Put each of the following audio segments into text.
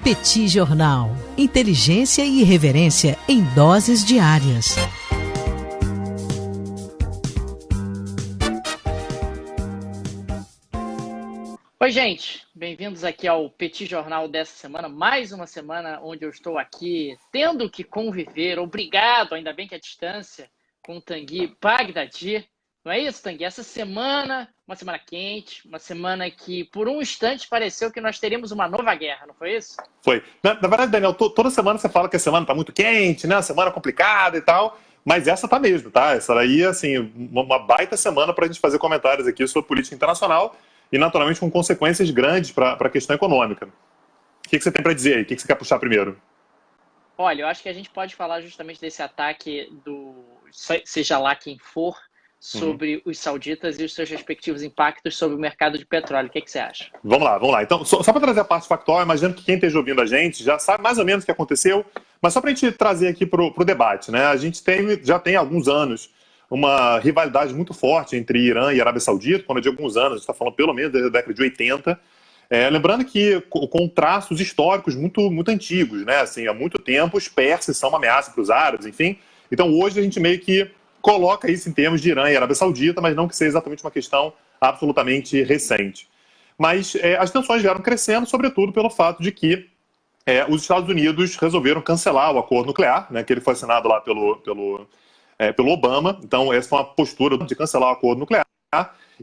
Petit Jornal. Inteligência e irreverência em doses diárias. Oi, gente. Bem-vindos aqui ao Petit Jornal dessa semana. Mais uma semana onde eu estou aqui tendo que conviver, obrigado, ainda bem que à distância, com o Tanguy Bagdadi. Não é isso, Tanguy? Essa semana, uma semana quente, uma semana que por um instante pareceu que nós teríamos uma nova guerra, não foi isso? Foi. Na verdade, Daniel, toda semana você fala que a semana tá muito quente, né? A semana complicada e tal, mas essa tá mesmo, tá? Essa daí, assim, uma baita semana pra gente fazer comentários aqui sobre política internacional e, naturalmente, com consequências grandes para a questão econômica. O que você tem para dizer aí? O que você quer puxar primeiro? Olha, eu acho que a gente pode falar justamente desse ataque seja lá quem for, sobre os sauditas e os seus respectivos impactos sobre o mercado de petróleo. O que você acha? Vamos lá. Então, só para trazer a parte factual, imagino que quem esteja ouvindo a gente já sabe mais ou menos o que aconteceu, mas só para a gente trazer aqui para o debate, né? A gente já tem há alguns anos uma rivalidade muito forte entre Irã e Arábia Saudita, quando de alguns anos, a gente está falando pelo menos da década de 80, lembrando que com traços históricos muito, muito antigos, né? Assim, há muito tempo os persas são uma ameaça para os árabes, enfim. Então hoje a gente meio que coloca isso em termos de Irã e Arábia Saudita, mas não que seja exatamente uma questão absolutamente recente. Mas as tensões vieram crescendo, sobretudo pelo fato de que os Estados Unidos resolveram cancelar o acordo nuclear, né, que ele foi assinado lá pelo Obama. Então, essa foi uma postura de cancelar o acordo nuclear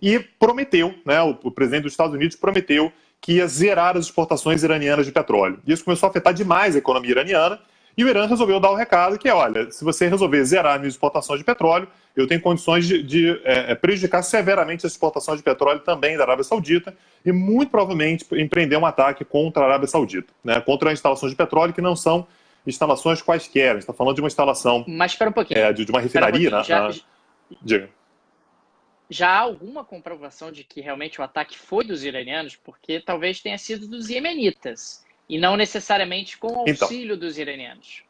e prometeu, né, o presidente dos Estados Unidos prometeu que ia zerar as exportações iranianas de petróleo. Isso começou a afetar demais a economia iraniana e o Irã resolveu dar o recado que olha, se você resolver zerar minhas exportações de petróleo, eu tenho condições de prejudicar severamente as exportações de petróleo também da Arábia Saudita e muito provavelmente empreender um ataque contra a Arábia Saudita, né, contra instalações de petróleo que não são instalações quaisquer. A gente está falando de uma instalação. Mas espera um pouquinho. De uma refinaria. Diga. Já há alguma comprovação de que realmente o ataque foi dos iranianos? Porque talvez tenha sido dos iemenitas e não necessariamente com o auxílio dos iranianos.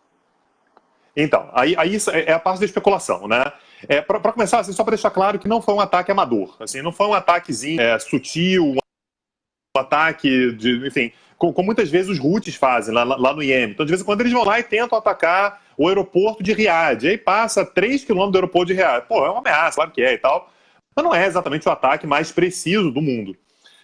Então, aí isso é a parte da especulação, né? Para começar, assim, só para deixar claro que não foi um ataque amador. Assim, não foi um ataquezinho sutil, um ataque enfim, como muitas vezes os Houthis fazem lá no Iêmen. Então, de vez em quando, eles vão lá e tentam atacar o aeroporto de Riad. E aí passa 3 quilômetros do aeroporto de Riad. Pô, é uma ameaça, claro que é e tal. Mas não é exatamente o ataque mais preciso do mundo.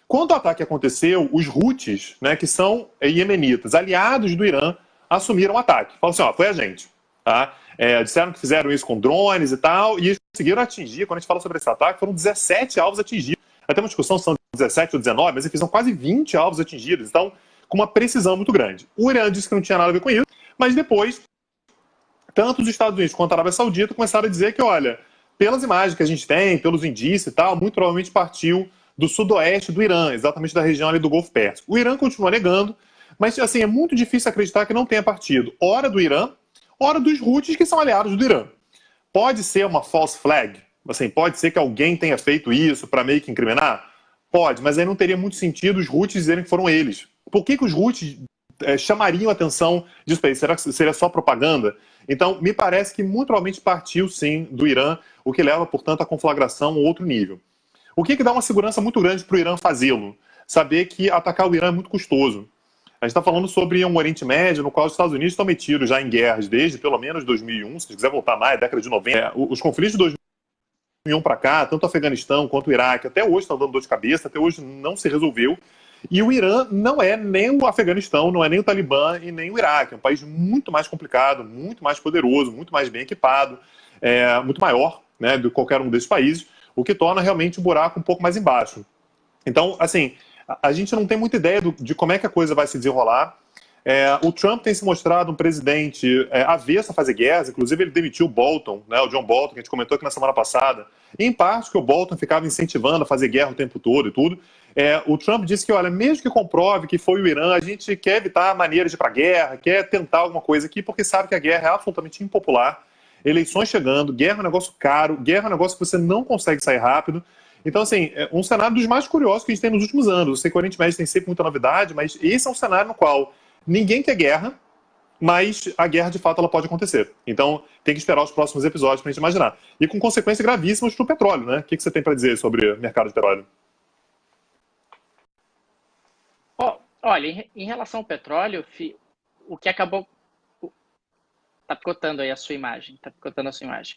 Quando o ataque aconteceu, os Houthis, né, que são iemenitas, aliados do Irã, assumiram o ataque. Falaram assim, foi a gente. Tá? Disseram que fizeram isso com drones e tal, e eles conseguiram atingir, quando a gente fala sobre esse ataque, foram 17 alvos atingidos. Até uma discussão se são 17 ou 19, mas eles são quase 20 alvos atingidos. Então, com uma precisão muito grande. O Irã disse que não tinha nada a ver com isso, mas depois, tanto os Estados Unidos quanto a Arábia Saudita começaram a dizer que, olha, pelas imagens que a gente tem, pelos indícios e tal, muito provavelmente partiu do sudoeste do Irã, exatamente da região ali do Golfo Pérsico. O Irã continua negando, mas assim, é muito difícil acreditar que não tenha partido ora do Irã, ora dos Houthis, que são aliados do Irã. Pode ser uma false flag? Assim, pode ser que alguém tenha feito isso para meio que incriminar? Pode, mas aí não teria muito sentido os Houthis dizerem que foram eles. Por que os Houthis chamariam a atenção disso aí? Será que seria só propaganda? Então, me parece que muito provavelmente partiu, sim, do Irã, o que leva, portanto, à conflagração a outro nível. O que dá uma segurança muito grande para o Irã fazê-lo? Saber que atacar o Irã é muito custoso. A gente está falando sobre um Oriente Médio no qual os Estados Unidos estão metidos já em guerras desde pelo menos 2001, se quiser voltar mais, década de 90. Os conflitos de 2001 para cá, tanto o Afeganistão quanto o Iraque, até hoje estão dando dor de cabeça, até hoje não se resolveu. E o Irã não é nem o Afeganistão, não é nem o Talibã e nem o Iraque. É um país muito mais complicado, muito mais poderoso, muito mais bem equipado, muito maior, né, do que qualquer um desses países, o que torna realmente o buraco um pouco mais embaixo. Então, assim, a gente não tem muita ideia de como é que a coisa vai se desenrolar. O Trump tem se mostrado um presidente avesso a fazer guerras, inclusive ele demitiu o Bolton, né, o John Bolton, que a gente comentou aqui na semana passada, em parte que o Bolton ficava incentivando a fazer guerra o tempo todo e tudo. O Trump disse que, olha, mesmo que comprove que foi o Irã, a gente quer evitar maneiras de ir para a guerra, quer tentar alguma coisa aqui, porque sabe que a guerra é absolutamente impopular. Eleições chegando, guerra é um negócio caro, guerra é um negócio que você não consegue sair rápido. Então, assim, é um cenário dos mais curiosos que a gente tem nos últimos anos. Eu sei que o Oriente Médio tem sempre muita novidade, mas esse é um cenário no qual ninguém quer guerra, mas a guerra, de fato, ela pode acontecer. Então, tem que esperar os próximos episódios para a gente imaginar. E com consequências gravíssimas para o petróleo, né? O que você tem para dizer sobre o mercado de petróleo? Olha, em relação ao petróleo, o que acabou. Está picotando aí a sua imagem. Está picotando a sua imagem.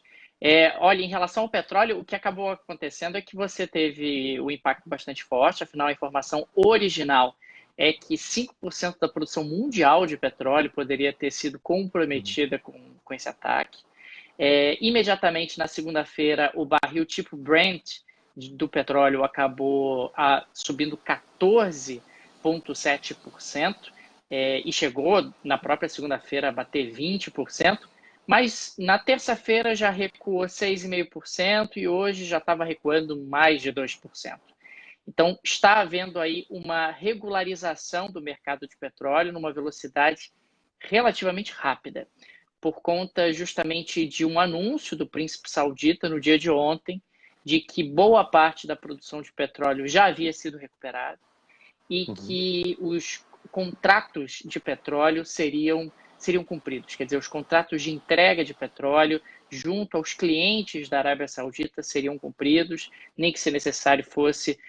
Olha, em relação ao petróleo, o que acabou acontecendo é que você teve um impacto bastante forte, afinal, a informação original é que 5% da produção mundial de petróleo poderia ter sido comprometida com esse ataque. Imediatamente na segunda-feira, o barril tipo Brent do petróleo acabou subindo 14,7%, e chegou na própria segunda-feira a bater 20%, mas na terça-feira já recuou 6,5% e hoje já estava recuando mais de 2%. Então, está havendo aí uma regularização do mercado de petróleo numa velocidade relativamente rápida, por conta justamente de um anúncio do príncipe saudita no dia de ontem, de que boa parte da produção de petróleo já havia sido recuperada e que os contratos de petróleo seriam cumpridos. Quer dizer, os contratos de entrega de petróleo junto aos clientes da Arábia Saudita seriam cumpridos, nem que se necessário fosse,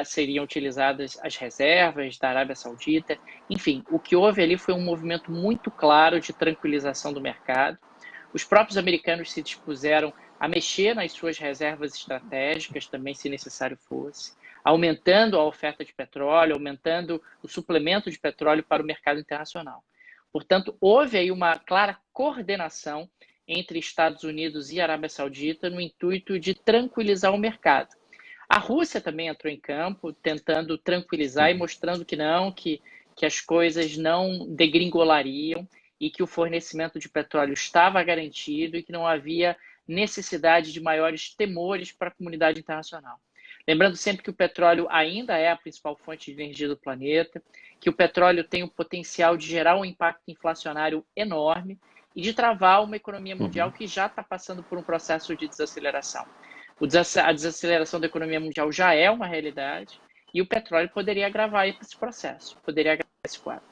seriam utilizadas as reservas da Arábia Saudita. Enfim, o que houve ali foi um movimento muito claro de tranquilização do mercado. Os próprios americanos se dispuseram a mexer nas suas reservas estratégicas, também se necessário fosse, aumentando a oferta de petróleo, aumentando o suplemento de petróleo para o mercado internacional. Portanto, houve aí uma clara coordenação entre Estados Unidos e Arábia Saudita no intuito de tranquilizar o mercado. A Rússia também entrou em campo, tentando tranquilizar e mostrando que as coisas não degringolariam e que o fornecimento de petróleo estava garantido e que não havia necessidade de maiores temores para a comunidade internacional. Lembrando sempre que o petróleo ainda é a principal fonte de energia do planeta, que o petróleo tem o potencial de gerar um impacto inflacionário enorme e de travar uma economia mundial que já está passando por um processo de desaceleração. A desaceleração da economia mundial já é uma realidade e o petróleo poderia agravar esse processo, poderia agravar esse quadro.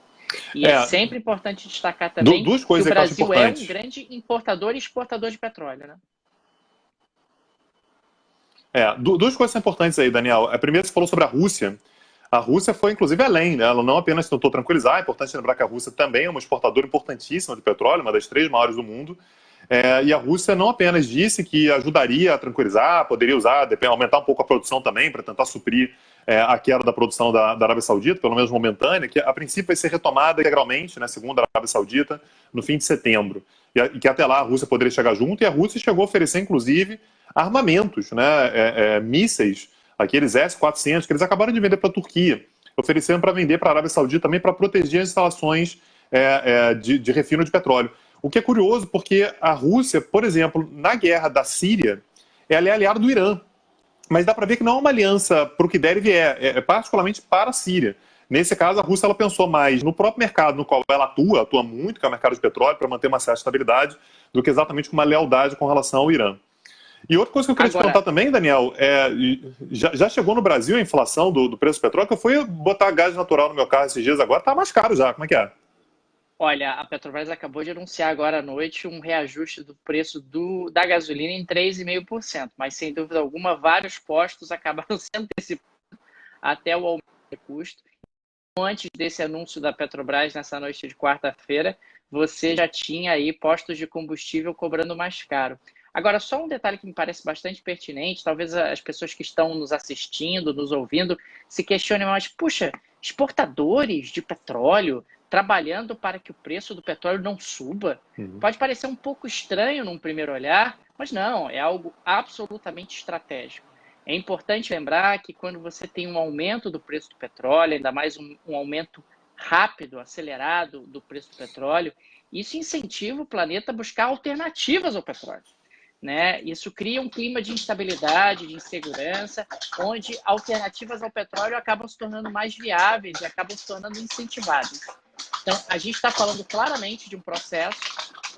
E é sempre importante destacar também que o Brasil é um grande importador e exportador de petróleo, né? Duas coisas importantes aí, Daniel. A primeira, você falou sobre a Rússia. A Rússia foi, inclusive, além, né? Ela não apenas tentou tranquilizar, é importante lembrar que a Rússia também é uma exportadora importantíssima de petróleo, uma das 3 maiores do mundo. E a Rússia não apenas disse que ajudaria a tranquilizar, poderia usar, aumentar um pouco a produção também para tentar suprir a queda da produção da Arábia Saudita, pelo menos momentânea, que a princípio vai ser retomada integralmente, né, segundo a Arábia Saudita, no fim de setembro. E que até lá a Rússia poderia chegar junto, e a Rússia chegou a oferecer, inclusive, armamentos, né, mísseis, aqueles S-400, que eles acabaram de vender para a Turquia, oferecendo para vender para a Arábia Saudita também para proteger as instalações de refino de petróleo. O que é curioso, porque a Rússia, por exemplo, na guerra da Síria, ela é aliada do Irã. Mas dá para ver que não é uma aliança para o que der e vier, particularmente para a Síria. Nesse caso, a Rússia ela pensou mais no próprio mercado no qual ela atua muito, que é o mercado de petróleo, para manter uma certa estabilidade, do que exatamente com uma lealdade com relação ao Irã. E outra coisa que eu queria te perguntar também, Daniel, já chegou no Brasil a inflação do preço do petróleo? Que eu fui botar gás natural no meu carro esses dias agora, está mais caro já, como é que é? Olha, a Petrobras acabou de anunciar agora à noite um reajuste do preço da gasolina em 3,5%, mas sem dúvida alguma vários postos acabaram se antecipando até o aumento de custo. Antes desse anúncio da Petrobras nessa noite de quarta-feira, você já tinha aí postos de combustível cobrando mais caro. Agora, só um detalhe que me parece bastante pertinente, talvez as pessoas que estão nos assistindo, nos ouvindo, se questionem mais, puxa, exportadores de petróleo trabalhando para que o preço do petróleo não suba? Pode parecer um pouco estranho num primeiro olhar, mas não, é algo absolutamente estratégico. É importante lembrar que quando você tem um aumento do preço do petróleo, ainda mais um aumento rápido, acelerado do preço do petróleo, isso incentiva o planeta a buscar alternativas ao petróleo, né? Isso cria um clima de instabilidade, de insegurança, onde alternativas ao petróleo acabam se tornando mais viáveis e acabam se tornando incentivadas. Então, a gente está falando claramente de um processo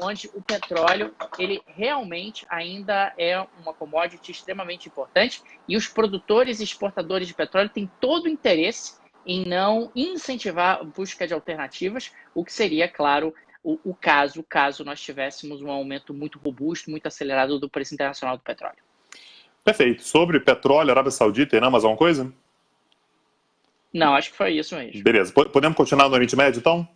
onde o petróleo, ele realmente ainda é uma commodity extremamente importante e os produtores e exportadores de petróleo têm todo o interesse em não incentivar a busca de alternativas, o que seria, claro, o caso nós tivéssemos um aumento muito robusto, muito acelerado do preço internacional do petróleo. Perfeito. Sobre petróleo, Arábia Saudita, Irã, mais alguma coisa? Não, acho que foi isso mesmo. Beleza. Podemos continuar no Oriente Médio, então?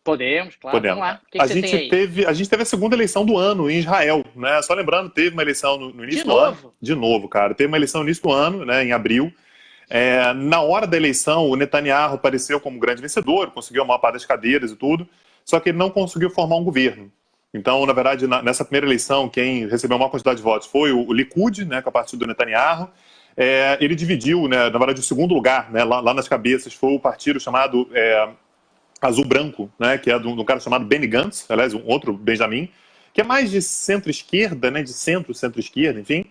Podemos, claro. Podemos. Vamos lá. O que A você tem gente aí? teve a segunda eleição do ano em Israel, né? Só lembrando, teve uma eleição no De início do ano. novo? De novo, cara. Teve uma eleição no início do ano, né, em abril. Na hora da eleição, o Netanyahu apareceu como grande vencedor, conseguiu a maior parte das cadeiras e tudo, só que ele não conseguiu formar um governo. Então, na verdade, nessa primeira eleição, quem recebeu a maior quantidade de votos foi o Likud, né, que é o partido do Netanyahu. Ele dividiu, né, na verdade, o segundo lugar, né, lá nas cabeças, foi o partido chamado Azul Branco, né, que é de um cara chamado Benny Gantz, aliás, um outro Benjamin, que é mais de centro-esquerda, né, de centro-esquerda, enfim.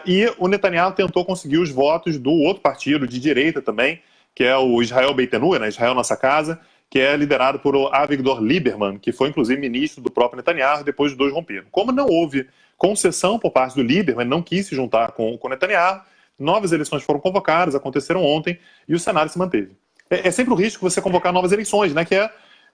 E o Netanyahu tentou conseguir os votos do outro partido, de direita também, que é o Israel Beitenu, né, Israel Nossa Casa, que é liderado por Avigdor Lieberman, que foi inclusive ministro do próprio Netanyahu, depois os dois romperam. Como não houve concessão por parte do Lieberman, não quis se juntar com o Netanyahu, novas eleições foram convocadas, aconteceram ontem, e o cenário se manteve. É sempre o risco de você convocar novas eleições, né,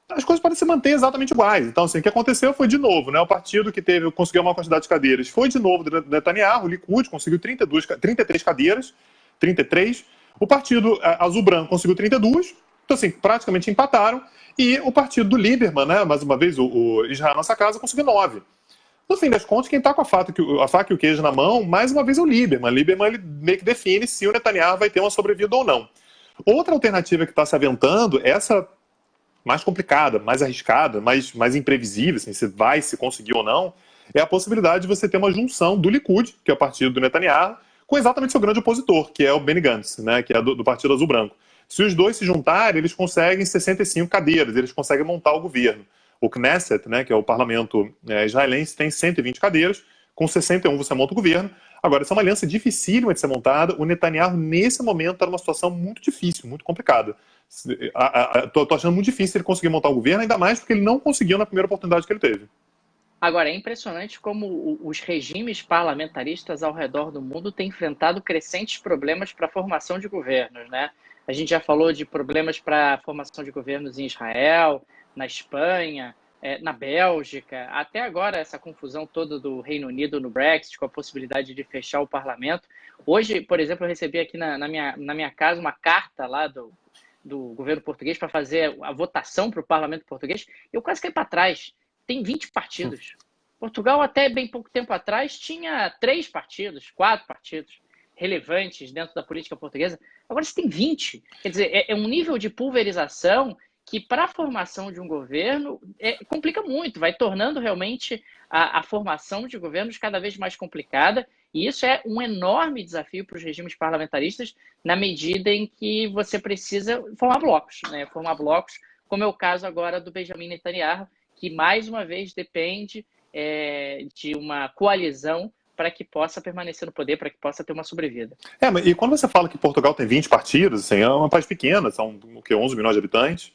as coisas podem se manter exatamente iguais. Então, assim, o que aconteceu foi, de novo, né, o partido que conseguiu uma quantidade de cadeiras foi, de novo, do Netanyahu, o Likud, conseguiu 33 cadeiras, 33. O partido Azul Branco conseguiu 32. Então, assim, praticamente empataram. E o partido do Lieberman, né, mais uma vez, o Israel Nossa Casa, conseguiu 9. No fim das contas, quem está com a faca e o queijo na mão, mais uma vez, é o Lieberman. O Lieberman, ele meio que define se o Netanyahu vai ter uma sobrevida ou não. Outra alternativa que está se aventando, essa mais complicada, mais arriscada, mais imprevisível, assim, se vai se conseguir ou não, é a possibilidade de você ter uma junção do Likud, que é o partido do Netanyahu, com exatamente seu grande opositor, que é o Benny Gantz, né, que é do Partido Azul Branco. Se os dois se juntarem, eles conseguem 65 cadeiras, eles conseguem montar o governo. O Knesset, né, que é o parlamento israelense, tem 120 cadeiras, com 61 você monta o governo. Agora, essa é uma aliança dificílima de ser montada. O Netanyahu, nesse momento, está numa situação muito difícil, muito complicada. Tô achando muito difícil ele conseguir montar um governo, ainda mais porque ele não conseguiu na primeira oportunidade que ele teve. Agora, é impressionante como os regimes parlamentaristas ao redor do mundo têm enfrentado crescentes problemas para a formação de governos, né? A gente já falou de problemas para a formação de governos em Israel, na Espanha, na Bélgica, até agora essa confusão toda do Reino Unido no Brexit, com a possibilidade de fechar o parlamento. Hoje, por exemplo, eu recebi aqui na minha casa uma carta lá do governo português para fazer a votação para o parlamento português. Eu quase caí para trás. Tem 20 partidos. Portugal, até bem pouco tempo atrás, tinha 3 partidos, 4 partidos relevantes dentro da política portuguesa. Agora você tem 20. Quer dizer, é um nível de pulverização que, para a formação de um governo, complica muito, vai tornando realmente a formação de governos cada vez mais complicada. E isso é um enorme desafio para os regimes parlamentaristas, na medida em que você precisa formar blocos, né? Formar blocos, como é o caso agora do Benjamin Netanyahu, que mais uma vez depende de uma coalizão para que possa permanecer no poder, para que possa ter uma sobrevida. E quando você fala que Portugal tem 20 partidos, assim, é uma país pequena, são 11 milhões de habitantes,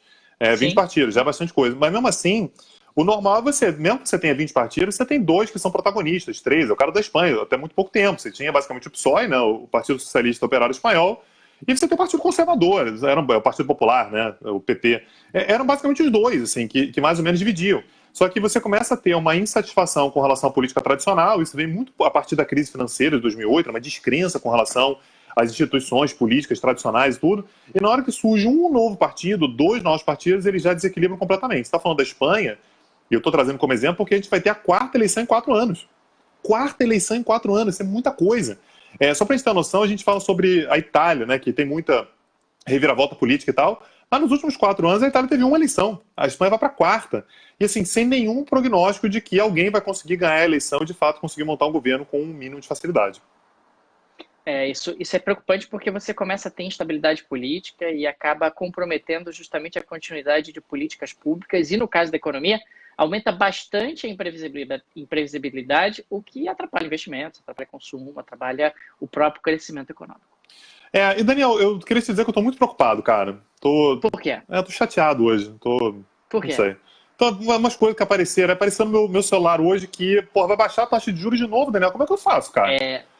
20 partidos, já é bastante coisa. Mas mesmo assim, o normal é mesmo que você tenha 20 partidos, você tem 2 que são protagonistas, 3, é o cara da Espanha, até muito pouco tempo. Você tinha basicamente o PSOE, né, o Partido Socialista Operário Espanhol, e você tem o Partido Conservador, era o Partido Popular, né, o PT. Eram basicamente os dois, assim, que mais ou menos dividiam. Só que você começa a ter uma insatisfação com relação à política tradicional, isso vem muito a partir da crise financeira de 2008, uma descrença com relação às instituições políticas tradicionais e tudo, e na hora que surge um novo partido, 2 novos partidos, eles já desequilibram completamente. Você está falando da Espanha, e eu estou trazendo como exemplo porque a gente vai ter a 4ª eleição em 4 anos. 4ª eleição em 4 anos, isso é muita coisa. Só para a gente ter uma noção, a gente fala sobre a Itália, né, que tem muita reviravolta política e tal, mas nos últimos 4 anos a Itália teve uma eleição, a Espanha vai para a 4ª, e assim, sem nenhum prognóstico de que alguém vai conseguir ganhar a eleição e de fato conseguir montar um governo com um mínimo de facilidade. Isso é preocupante porque você começa a ter instabilidade política e acaba comprometendo justamente a continuidade de políticas públicas, e no caso da economia, aumenta bastante a imprevisibilidade, o que atrapalha investimentos, atrapalha consumo, atrapalha o próprio crescimento econômico. E Daniel, eu queria te dizer que eu tô muito preocupado, cara. Por quê? Tô chateado hoje. Por quê? Não sei. Então, umas coisas que apareceram. Apareceu no meu celular hoje que, vai baixar a taxa de juros de novo, Daniel. Como é que eu faço, cara?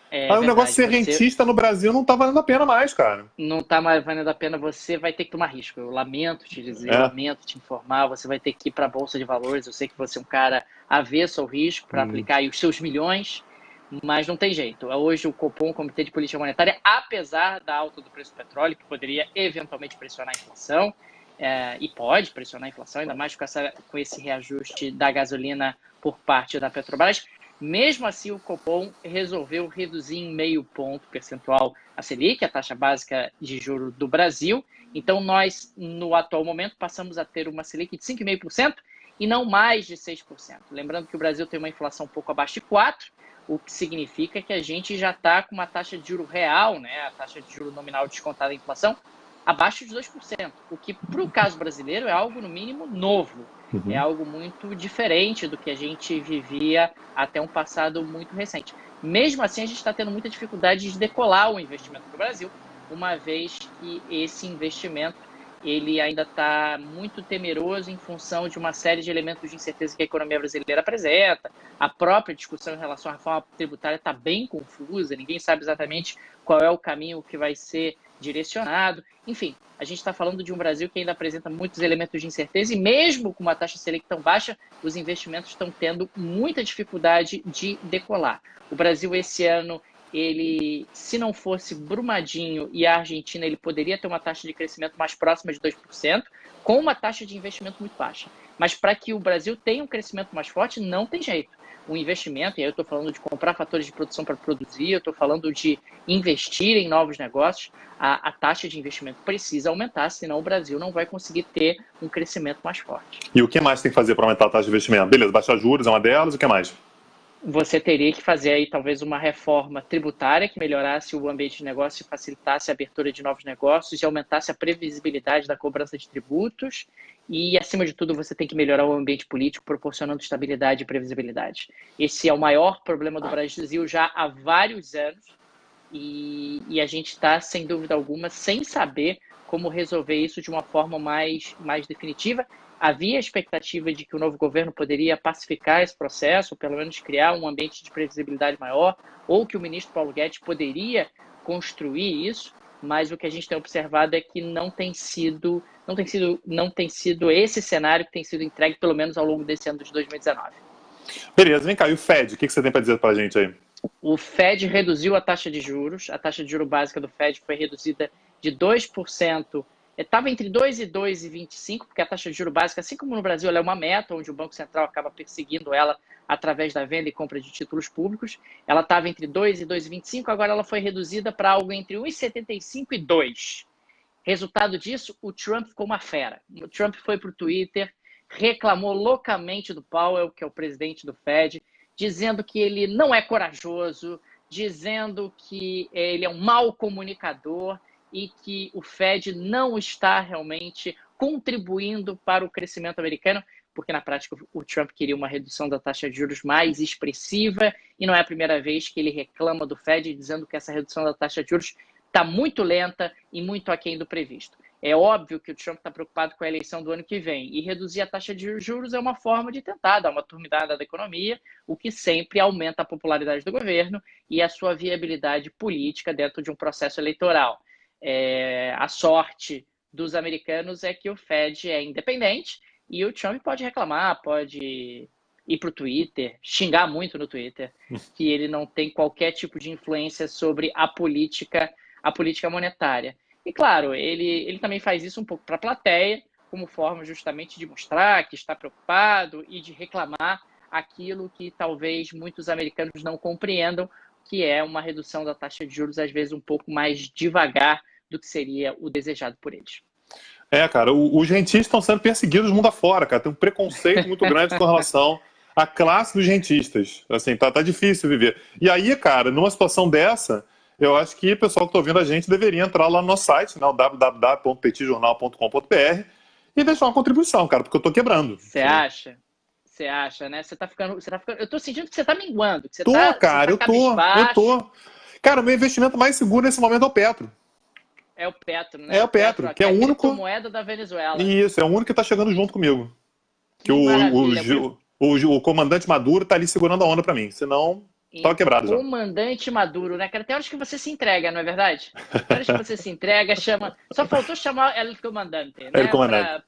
Aí o negócio de ser rentista no Brasil não tá valendo a pena mais, cara. Não tá mais valendo a pena, você vai ter que tomar risco. Eu lamento te dizer, eu lamento te informar, você vai ter que ir para a Bolsa de Valores. Eu sei que você é um cara avesso ao risco para aplicar aí os seus milhões, Mas não tem jeito. Hoje o Copom, o Comitê de Política Monetária, apesar da alta do preço do petróleo, que poderia eventualmente pressionar a inflação, e pode pressionar a inflação, ainda mais com esse reajuste da gasolina por parte da Petrobras, mesmo assim o Copom resolveu reduzir em 0,5 ponto percentual a Selic, a taxa básica de juros do Brasil. Então nós, no atual momento, passamos a ter uma Selic de 5,5% e não mais de 6%. Lembrando que o Brasil tem uma inflação um pouco abaixo de 4%, o que significa que a gente já está com uma taxa de juro real, né, a taxa de juro nominal descontada da inflação, abaixo de 2%, o que, para o caso brasileiro, é algo, no mínimo, novo. É algo muito diferente do que a gente vivia até um passado muito recente. Mesmo assim, a gente está tendo muita dificuldade de decolar o investimento no Brasil, uma vez que esse investimento ele ainda está muito temeroso em função de uma série de elementos de incerteza que a economia brasileira apresenta. A própria discussão em relação à reforma tributária está bem confusa, ninguém sabe exatamente qual é o caminho que vai ser direcionado. Enfim, a gente está falando de um Brasil que ainda apresenta muitos elementos de incerteza e mesmo com uma taxa Selic tão baixa, os investimentos estão tendo muita dificuldade de decolar. O Brasil esse ano, ele, se não fosse Brumadinho e a Argentina, ele poderia ter uma taxa de crescimento mais próxima de 2%, com uma taxa de investimento muito baixa. Mas para que o Brasil tenha um crescimento mais forte, não tem jeito. O investimento, e aí eu estou falando de comprar fatores de produção para produzir, eu estou falando de investir em novos negócios, a taxa de investimento precisa aumentar, senão o Brasil não vai conseguir ter um crescimento mais forte. E o que mais tem que fazer para aumentar a taxa de investimento? Beleza, baixar juros é uma delas, o que mais? Você teria que fazer aí talvez uma reforma tributária que melhorasse o ambiente de negócio e facilitasse a abertura de novos negócios e aumentasse a previsibilidade da cobrança de tributos. E, acima de tudo, você tem que melhorar o ambiente político, proporcionando estabilidade e previsibilidade. Esse é o maior problema do Brasil já há vários anos e a gente está, sem dúvida alguma, sem saber como resolver isso de uma forma mais definitiva. Havia a expectativa de que o novo governo poderia pacificar esse processo, ou pelo menos criar um ambiente de previsibilidade maior, ou que o ministro Paulo Guedes poderia construir isso, mas o que a gente tem observado é que não tem sido esse cenário que tem sido entregue, pelo menos ao longo desse ano de 2019. Beleza, vem cá, e o Fed, o que você tem para dizer para a gente aí? O Fed reduziu a taxa de juros básica do Fed foi reduzida de 2%, estava entre 2 e 2,25, porque a taxa de juros básica, assim como no Brasil, ela é uma meta, onde o Banco Central acaba perseguindo ela através da venda e compra de títulos públicos. Ela estava entre 2 e 2,25, agora ela foi reduzida para algo entre 1,75 e 2. Resultado disso, o Trump ficou uma fera. O Trump foi para o Twitter, reclamou loucamente do Powell, que é o presidente do Fed, dizendo que ele não é corajoso, dizendo que ele é um mau comunicador e que o Fed não está realmente contribuindo para o crescimento americano, porque na prática o Trump queria uma redução da taxa de juros mais expressiva e não é a primeira vez que ele reclama do Fed dizendo que essa redução da taxa de juros está muito lenta e muito aquém do previsto. É óbvio que o Trump está preocupado com a eleição do ano que vem e reduzir a taxa de juros é uma forma de tentar dar uma turminada da economia, o que sempre aumenta a popularidade do governo e a sua viabilidade política dentro de um processo eleitoral. A sorte dos americanos é que o Fed é independente e o Trump pode reclamar, pode ir para o Twitter, xingar muito no Twitter, que ele não tem qualquer tipo de influência sobre a política monetária. E claro, ele também faz isso um pouco para a plateia, como forma justamente de mostrar que está preocupado e de reclamar aquilo que talvez muitos americanos não compreendam, que é uma redução da taxa de juros, às vezes, um pouco mais devagar do que seria o desejado por eles. Cara, os rentistas estão sendo perseguidos mundo afora, cara. Tem um preconceito muito grande com relação à classe dos rentistas. Assim, tá difícil viver. E aí, cara, numa situação dessa, eu acho que o pessoal que está ouvindo a gente deveria entrar lá no nosso site, né, o www.petitjornal.com.br e deixar uma contribuição, cara, porque eu tô quebrando. Você acha? Você acha, né? Você tá ficando. Eu tô sentindo que você tá minguando. Que você cara, eu tô. Cara, o meu investimento mais seguro nesse momento é o Petro. É o Petro, né? É o Petro, que é o único. Moeda da Venezuela. Isso, é o único que tá chegando junto comigo. Que o comandante Maduro tá ali segurando a onda pra mim. Senão, tava quebrado já. Comandante Maduro, né, cara? Tem horas que você se entrega, não é verdade? Tem horas que você se entrega, chama. Só faltou chamar ele de comandante, né? Comandante.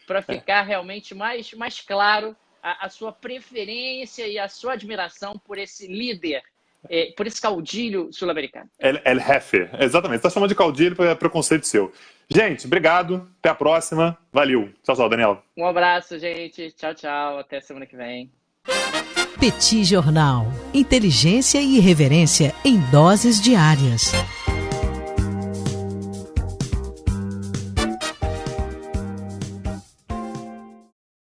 Para ficar realmente mais claro a sua preferência e a sua admiração por esse líder, por esse caudilho sul-americano. El Jefe, exatamente. Você está chamando de caudilho para preconceito seu. Gente, obrigado. Até a próxima. Valeu. Tchau, tchau, Daniel. Um abraço, gente. Tchau, tchau. Até semana que vem. Petit Jornal. Inteligência e irreverência em doses diárias.